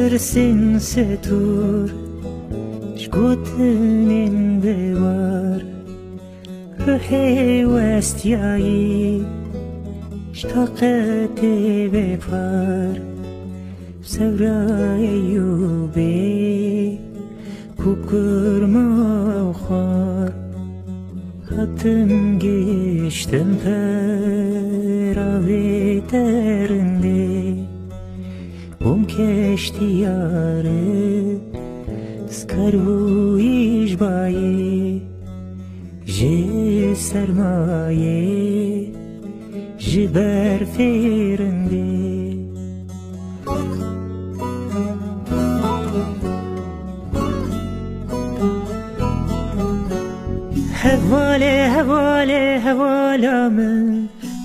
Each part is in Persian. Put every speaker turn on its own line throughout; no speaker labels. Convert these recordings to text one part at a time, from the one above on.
ترسن ستور شكوتن بوار روحي واستياي اشتاقت بفار سوراي يوبي كوكر ما خار هاتم geçtim peravi terinde bum keşti yarı skarvu işbayi ji sermaye ji berferinde هوالي هوالي هوالا من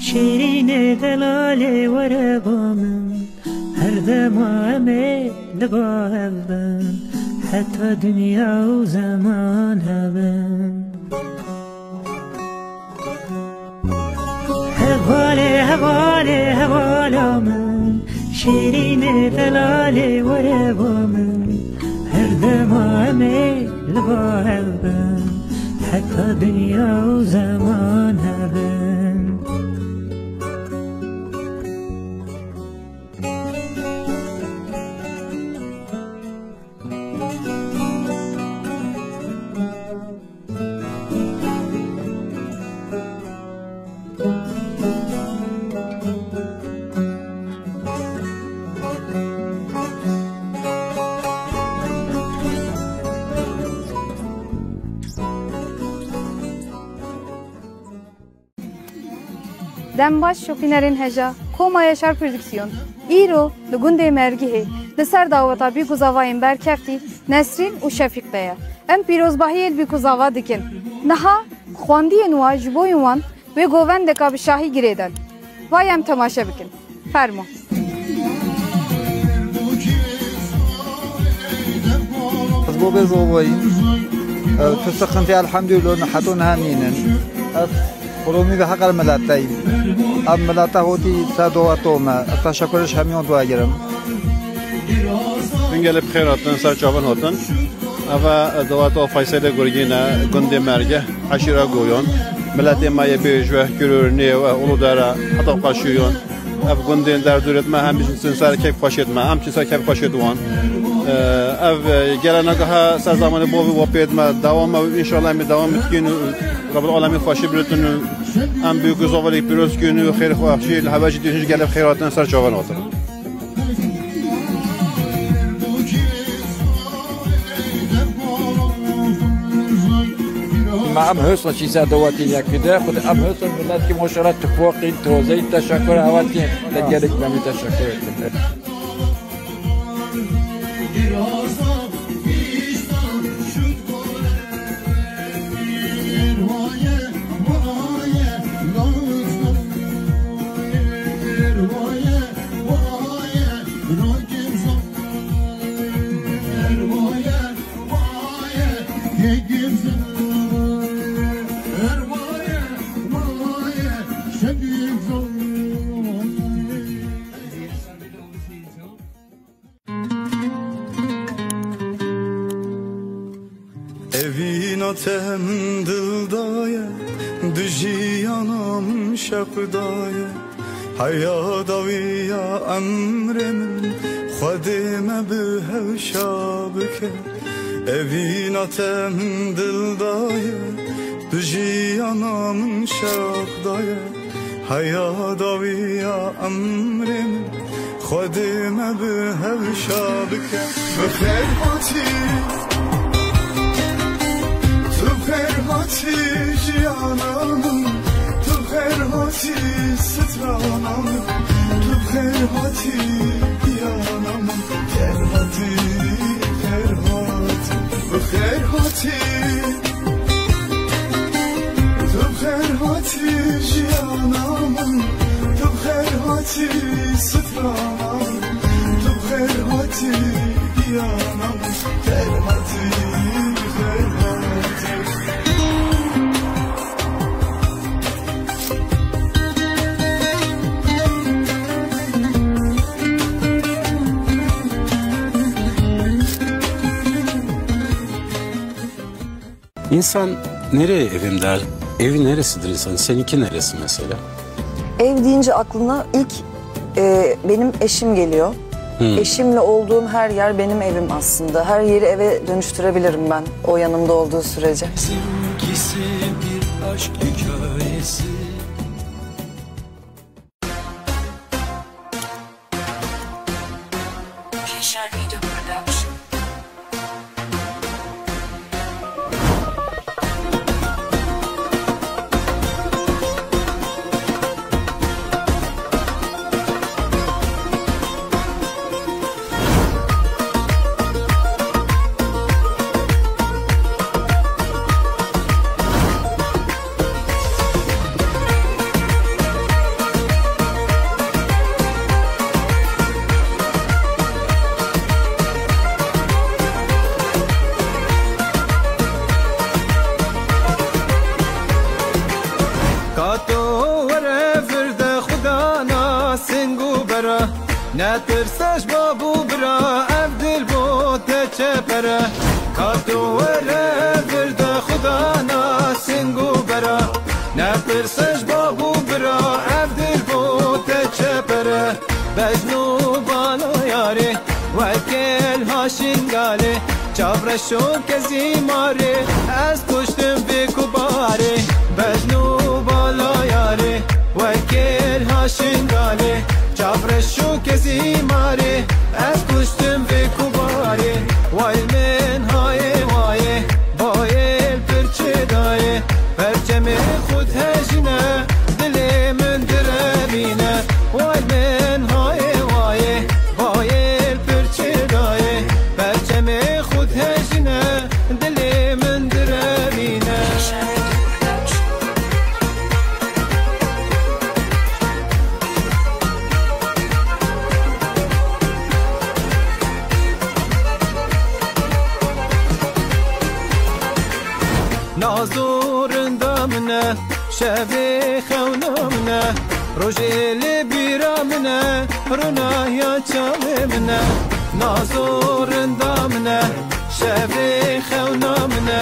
شيرين دلالي وربا من هر دمامي لبا هبن حتى دنيا وزمان هبن هوالي هوالي هوالا من شيرين دلالي وربا من هر دمامي لبا هبن حتى دنيا وزمان هبن
Dembaş şopinerin heja, Koma Yaşar Prodüksiyon, İro, Lugunde Mergihe, Lisar davata bir kuzavayın berkefti, Nesrin u Şefik Bey'e. Em pirozbahiyel bir kuzava dikin. Naha, Khwandiyen wa jiboyun wan ve govendeka bi şahi gireden. Vay em temaşa bikin. Fermo.
Bu bez olayın. Tüsakıntı elhamdülillah nahatun haminen. خرومی به حق الملتایی ام ملت هوتی صدواتوما تشکرش همیون دعا گرم
انگل بخیراتن سرچاون هاتن اوا دواتو فیصله گرگینا گنده مرگه عشیره گویان ملت مایه بیجوه گرورنی و اولو داره حتی قاشیون اف گنده در دورت ما هم بیشتر سر کیف قاشید ما هم چیزا کیف قاشید وان اف گلنگاه سرزمان بوی و پید ما دوام انشالله می دوام میتونیم رب العالمین خوشی براتون ام büyük zavallık bir özgünü خیر خواهشی هوایی دیروز gelip خیراتن سر چاوان آتن.
ما ام حسن چیزا دواتی یکیده خود ام حسن ملت که مشارات تفاقی توزیع تشکر هواتی لگرک نمی تشکر کنه.
Evinatem dildaya Düjiyanam şakdaya Hayadaviya emremin Khadime bihevşabike Evinatem dildaya Düjiyanam şakdaya Hayadaviya emremin Khadime bihevşabike Bıkher hati Ferhati cihananım, tu ferhati strananım, tu ferhati yananım, ferhati, ferhati, bu ferhati, tu ferhati cihananım, tu ferhati strananım, tu ferhati yananım, ferhati, ferhati.
İnsan nereye evim der? Evi neresidir insanın? Seninki neresi mesela?
Ev deyince aklına ilk benim eşim geliyor. Eşimle olduğum her yer benim evim aslında. Her yeri eve dönüştürebilirim ben o yanımda olduğu sürece.
Bizimkisi bir aşk hikayesi.
نترسش بابو برا عبدل بو تچپره کاتو وره ورد خدا ناسنگو برا نترسش بابو برا عبدل بو تچپره بجنو بالا یاره وکل هاشنگاله چابرشو کزی ماره از کشتم به کباره بجنو بالا یاره وکل هاشنگاله چابرشو کزی ماره از کشتم به کباره وای من های وای بایل پرچه دایه پرچم خود هجنه دل من دربینه وای من های وای بایل پرچه دایه پرچم خود هجنه دل من دربینه نازورندا منه شبه خونا منه روژل بیرا منه رونایا چاله منه نازورندا منه شبه خونا منه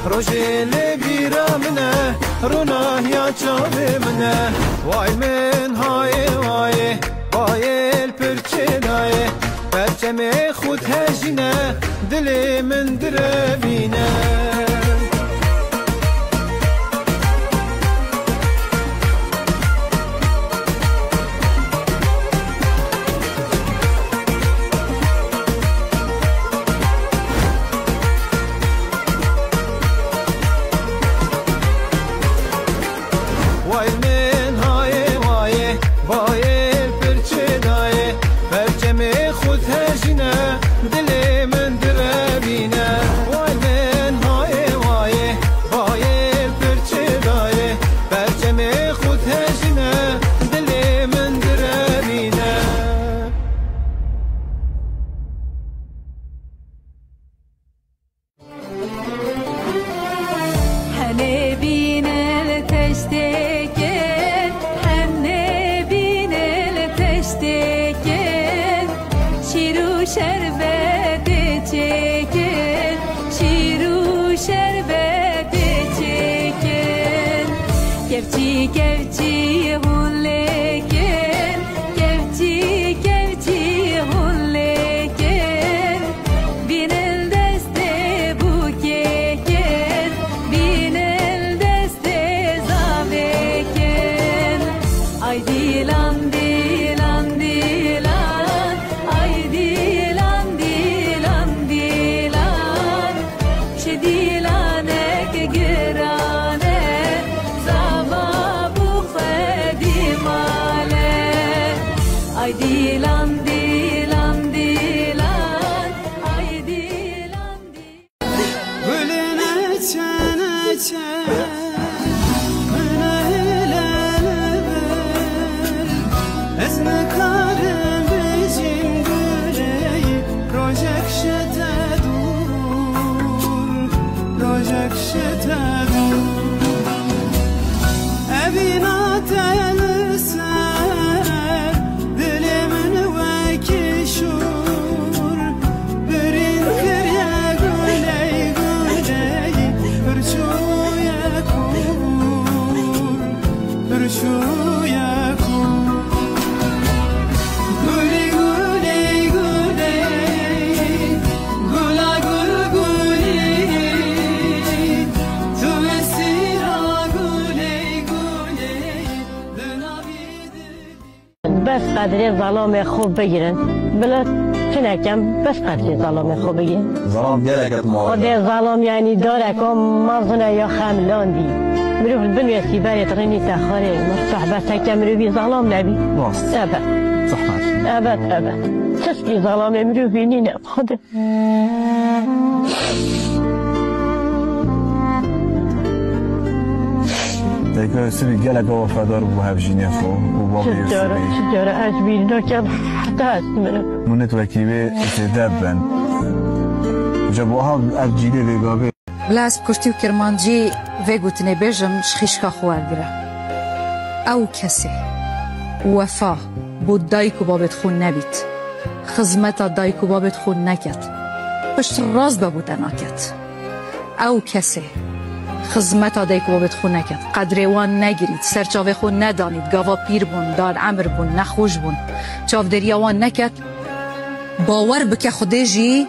روژل بیرا منه رونایا چاله منه وای من های وای بایل پرچه دایه پرچم خود هجینه دل من دربینه Virtue
برشويا كون قولي قولي قولي قولا قول قولي تو مسيرا قولي قولي
بس قدری ظلام خوب بگیرن بلا چنکم بس قدری ظلام خوب بگیرن
ظلام گلکت ما
خدا ظلام یعنی داره که مغزنا یا خملان دی مروف البنية بارت غني تاخرين مرصح بس هكا مروفي ظلام نبي أبد
صح
أبد تسقي ظلام مروفي نينا خدا
ديك سبي جالك وفادار وهافجيني فو وبابي
شجرة أجبين لكن حتى أسمنا
منت وكيبه استدابن جابوها أفجيلي بيجابي
بلاس كرتي وكرمانجي فيغوتني بيجم شخيشكا خوالبرا أو كسي وفا بود دايكو بابت خون نبيت خزمتا دايكو بابت خون نكت پشت راز بابود ناکت او کسی خزمتا دايكو بابت خون نکت قدروان نگیرید سرچاوه خون ندانید گاوا پیر بون دار عمر بون نخوش بون چاو دریاوان نکت باور بکه خوده جی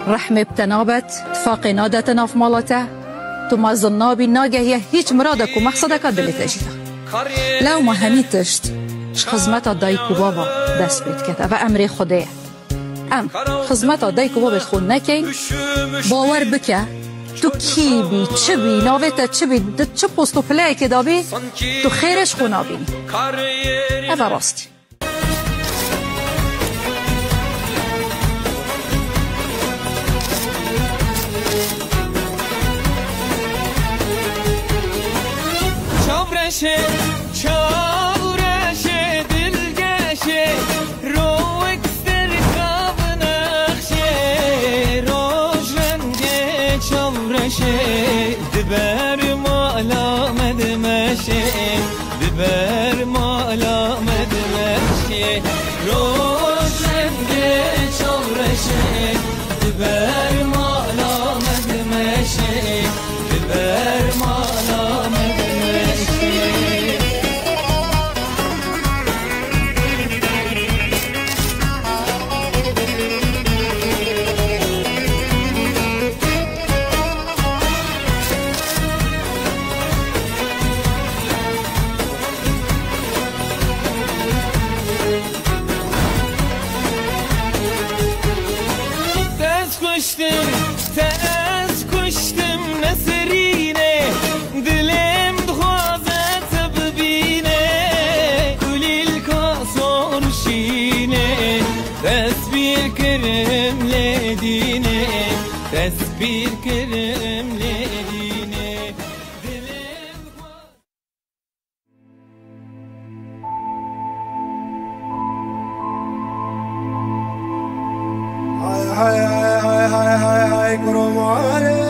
رحمه بتنابت اتفاق نادت ناف مالته تو مازنابی ناگه هیچ مرادک و مقصدک دلت اجیده لو ما همیتشت خزمتا دايكو بابا بس بيت كت أبا أمري خديه خزمتا دايكو بابا تخون نكين باور بكه تو كيبي تشبي ناويتا تشبي تشبوستو بلاي كده بي تو خيرش خونابين أبا راستي
دبر ما لا مدمشي دبر ما لا مدمشي روشن چورشي دبر ما لا مدمشي دبر ما لا مدمشي تاز کشتم نسرینه دلم دخوازت ببینه کلیل کاسور شینه تصویر کرم لدینه تصویر کرم لدینه
هاي كرومالي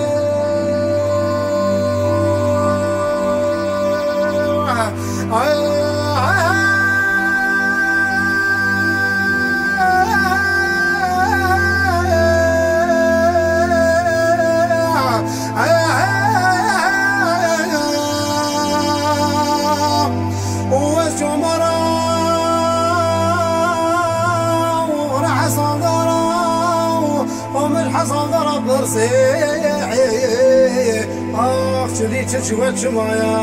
شدي تشوت شمايا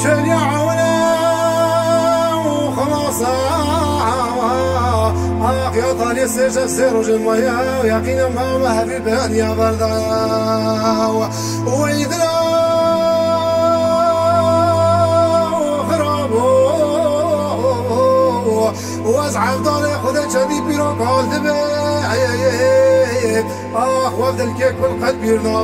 شدي عونا وخلاص يا طالي سير سير وجمايا يقينا ما هبي بان يا بردا ويدنا خرابو وازعل طالي خذ شدي بيرو قال دبي وفد الكيك والقلب يرضى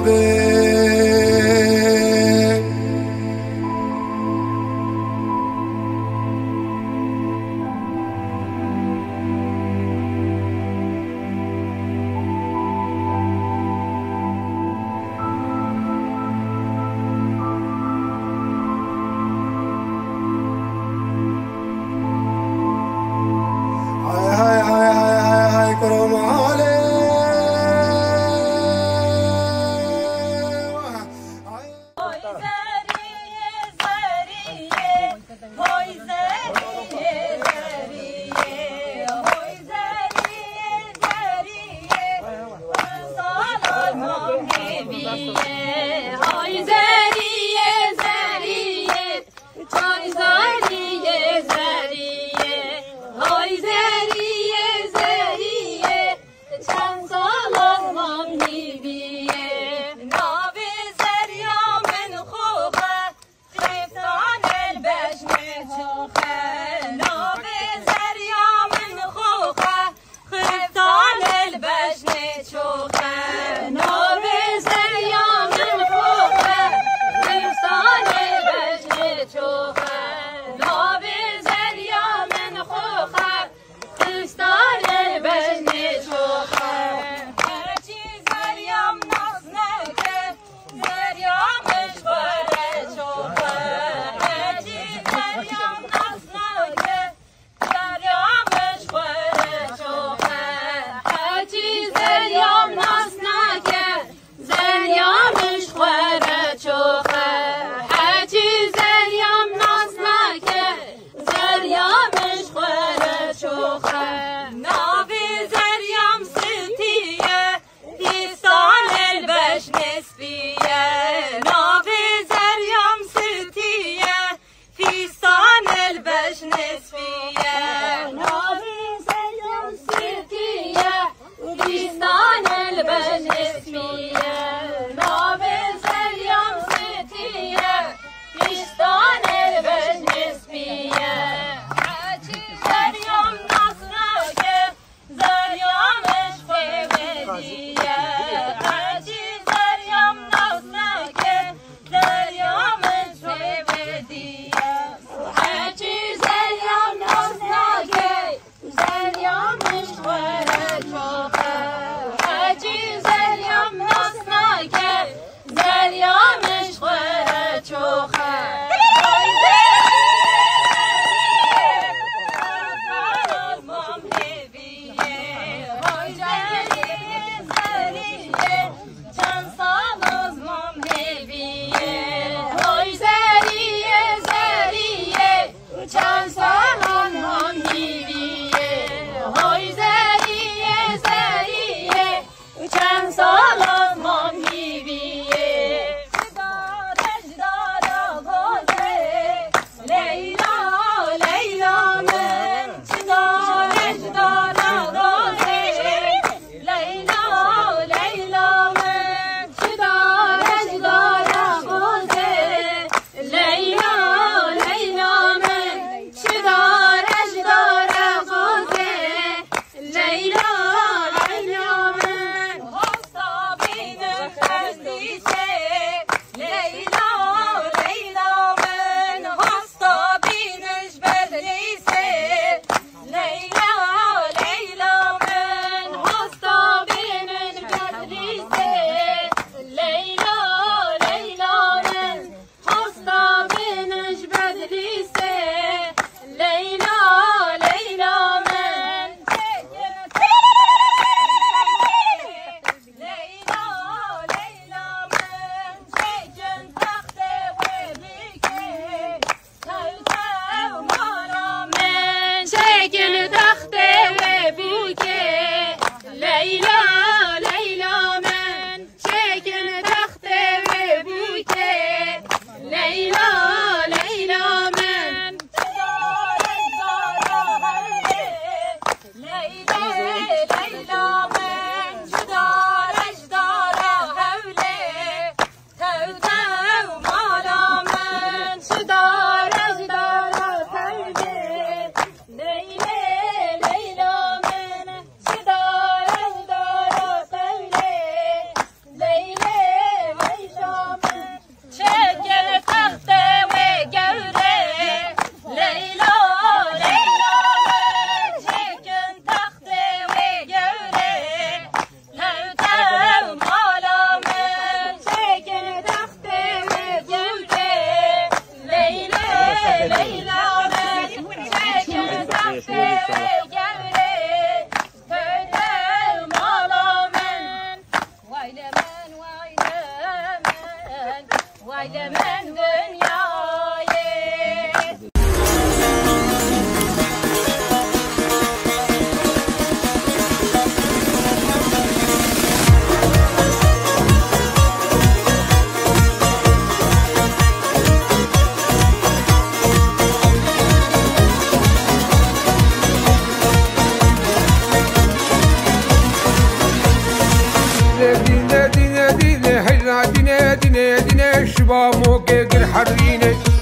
هاي كرومالي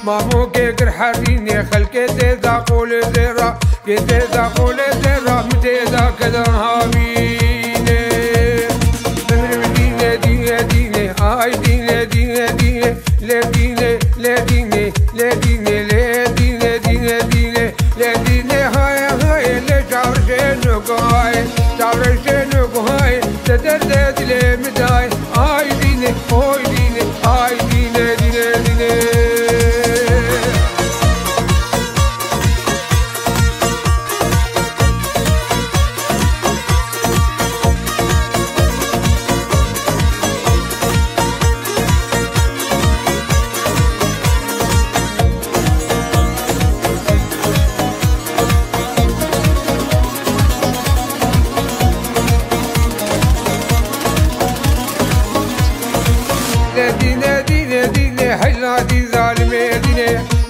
مامو كيكر حريني خلقي تيدا قول زيرا كيدا قول زيرا متيدا كذا هابيني ديني ديني ديني آي ديني ديني ديني لا ديني لا ديني لا ديني لا ديني ديني ديني لا ديني هاي هاي لا تعرشينك هاي تعرشينك هاي تدردد لي مداي آي ديني آي ديني آي ديني ديني ديني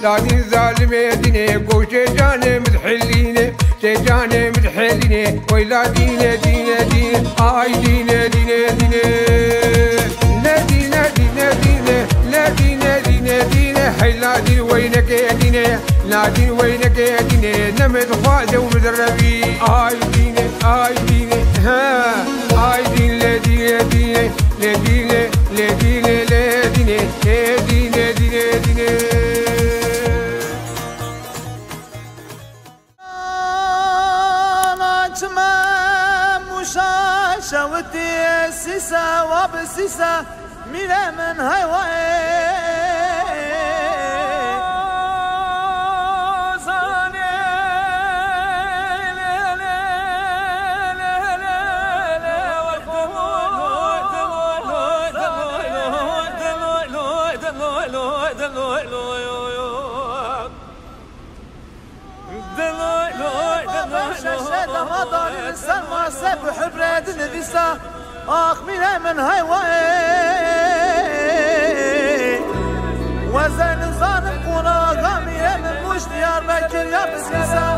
دادي ظالمي ديني قوشي جاني متحليني جاني متحليني ويلا ديني ديني ديني آي ديني ديني ديني لا ديني ديني ديني لا ديني ديني ديني حيلا دين وينك يا ديني لا دين وينك يا ديني نمت فاضي ومدربي آي ديني آي ديني ها آي دين لا ديني ديني لا ديني لا ديني لا ديني لا ديني ديني ديني
شوتي السيسا وبالسيسا ملا من هاي رمضان الإنسان ما سبح براد النبيسة آخ من هاي وزن ظالم قنا غامي من مش ديار بكر يا بسيسة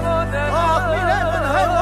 آخ من هاي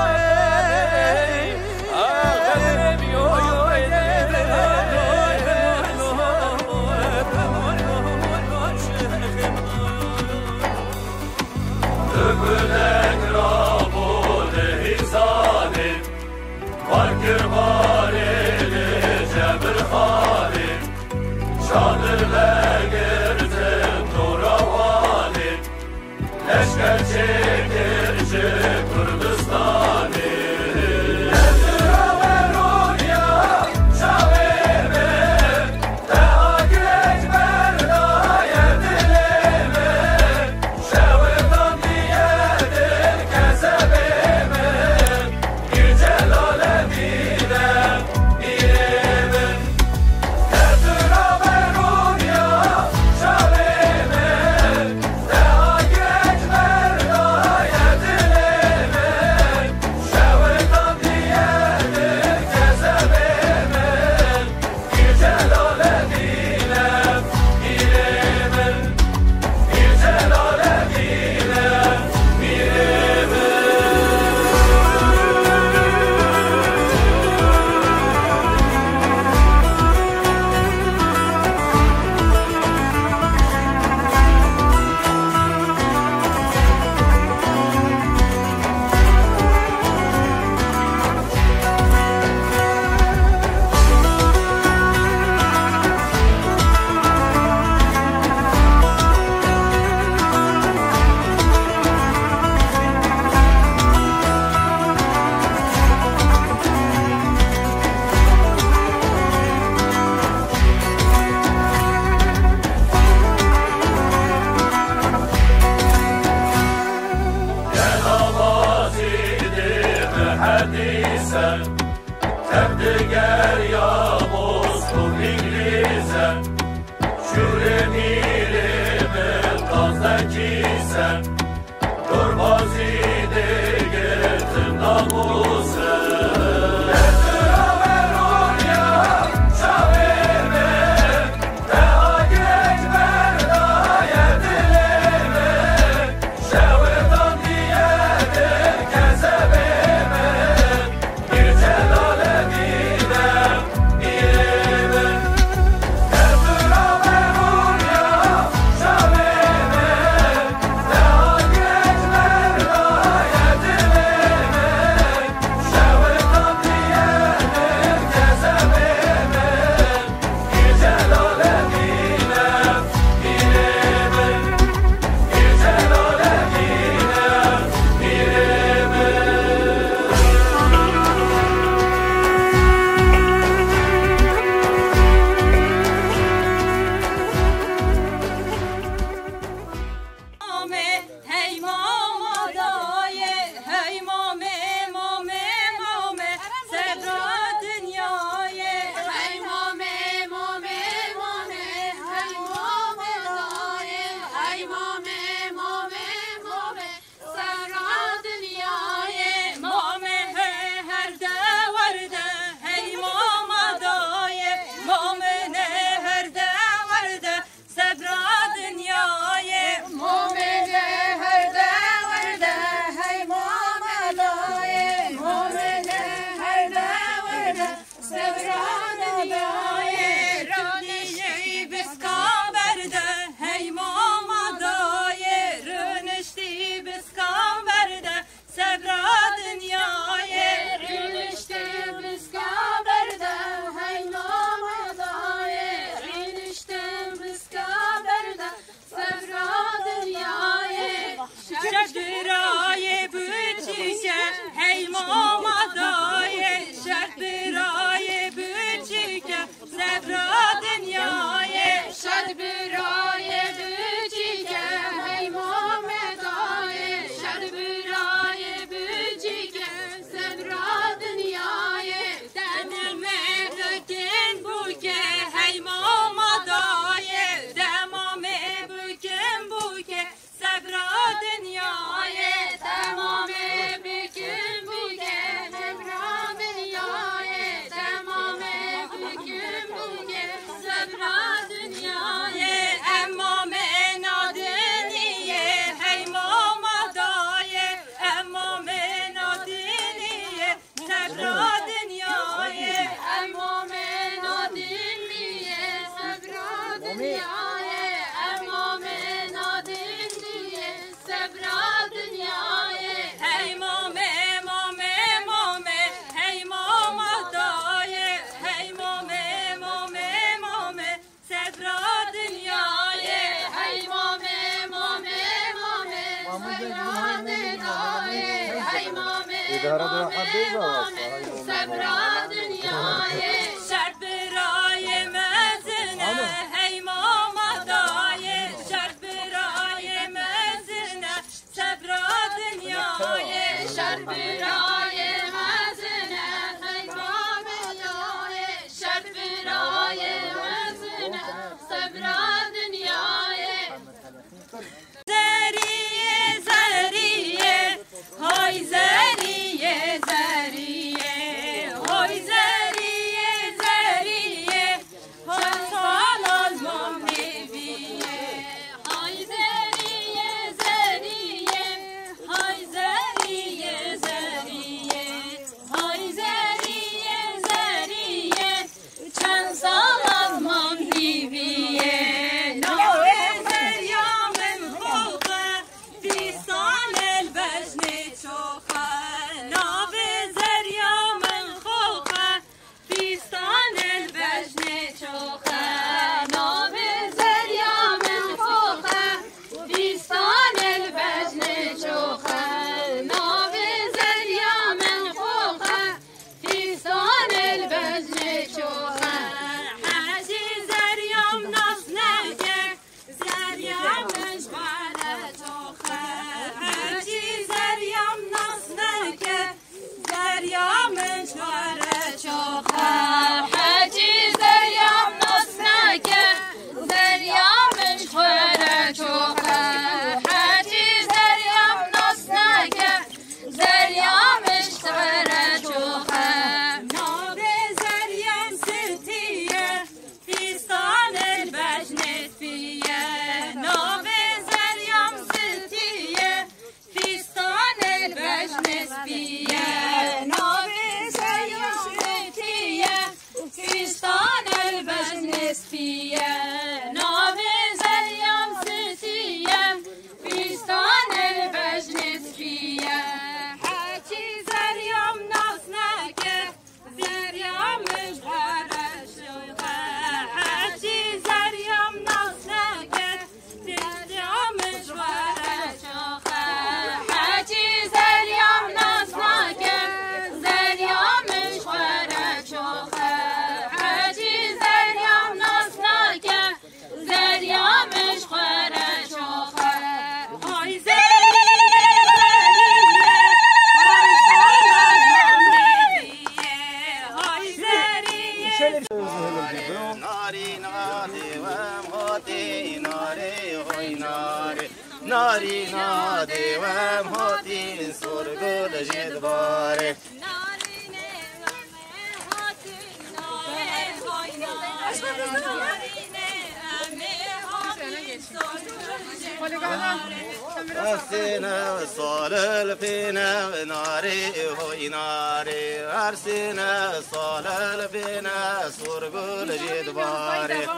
سنة صال فينا ناري هوي ناري أرسنا صال فينا سرقل جدباري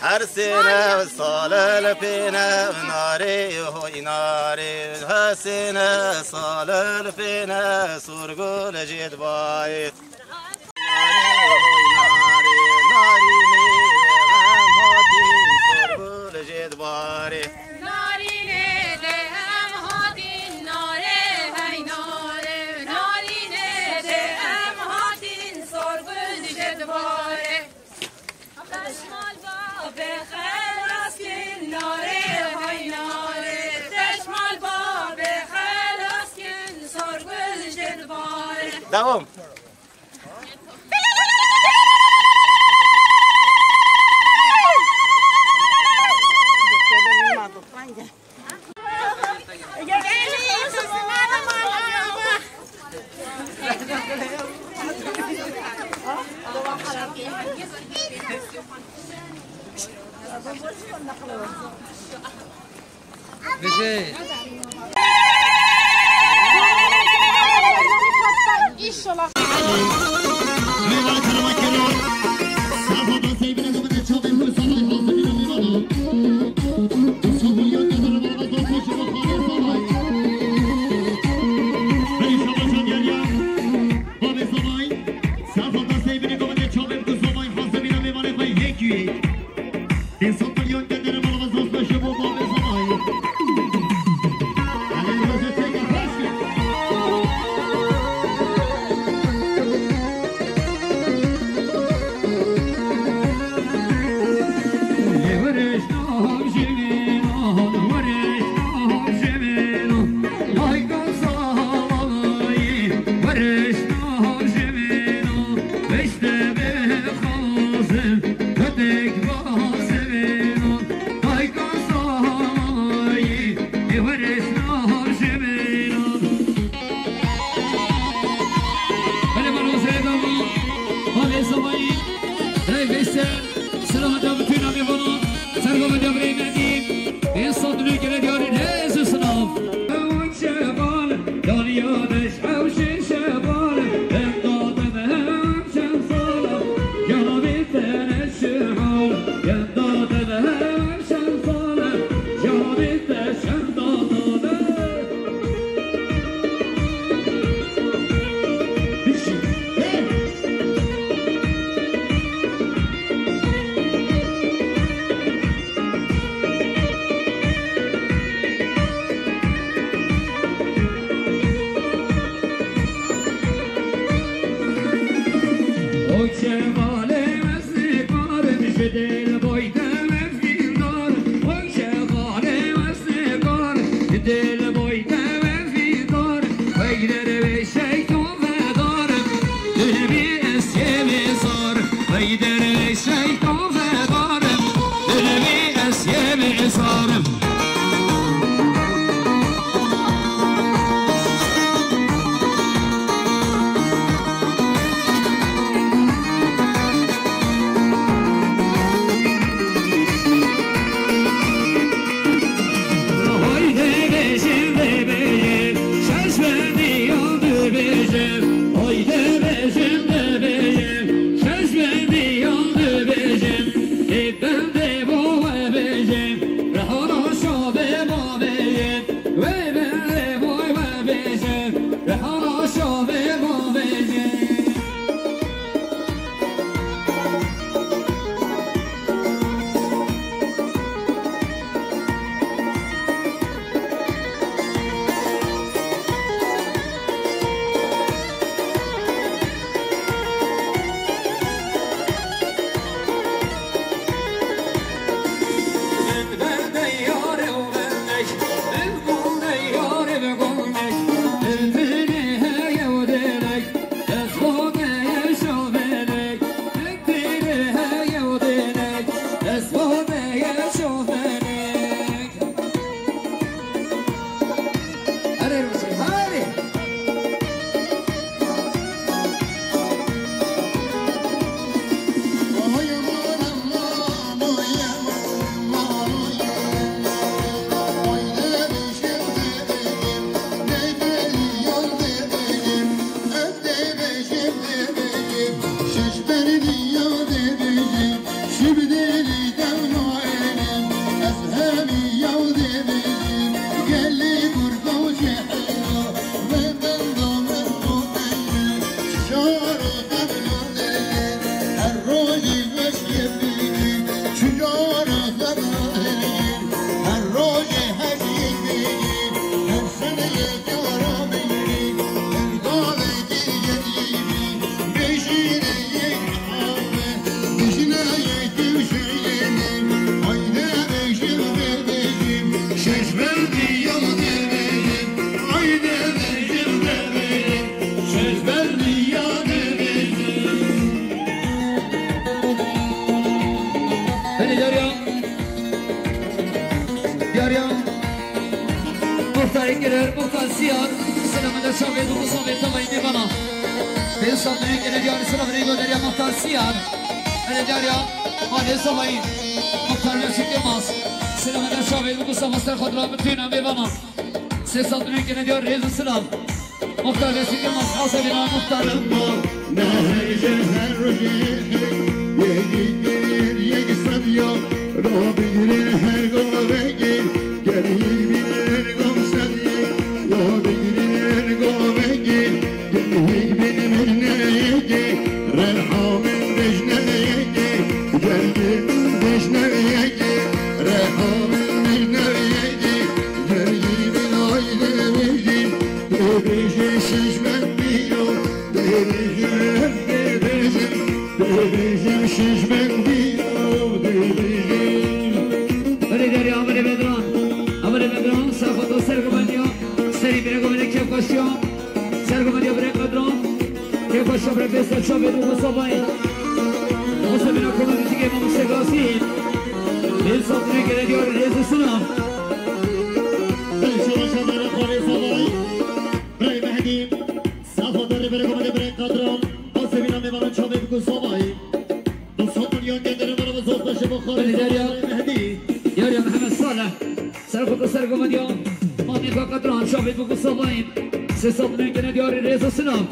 أرسنا صال فينا ناري هوي ناري أرسنا صال فينا سرقل جدباري Devam.
Insan milyon denir malımız olsa şu bu Derya ساله سر خود سر گمدیان ما نیکا قدران شابید بگو صباییم 300 میلیون دیاری ریز و سنام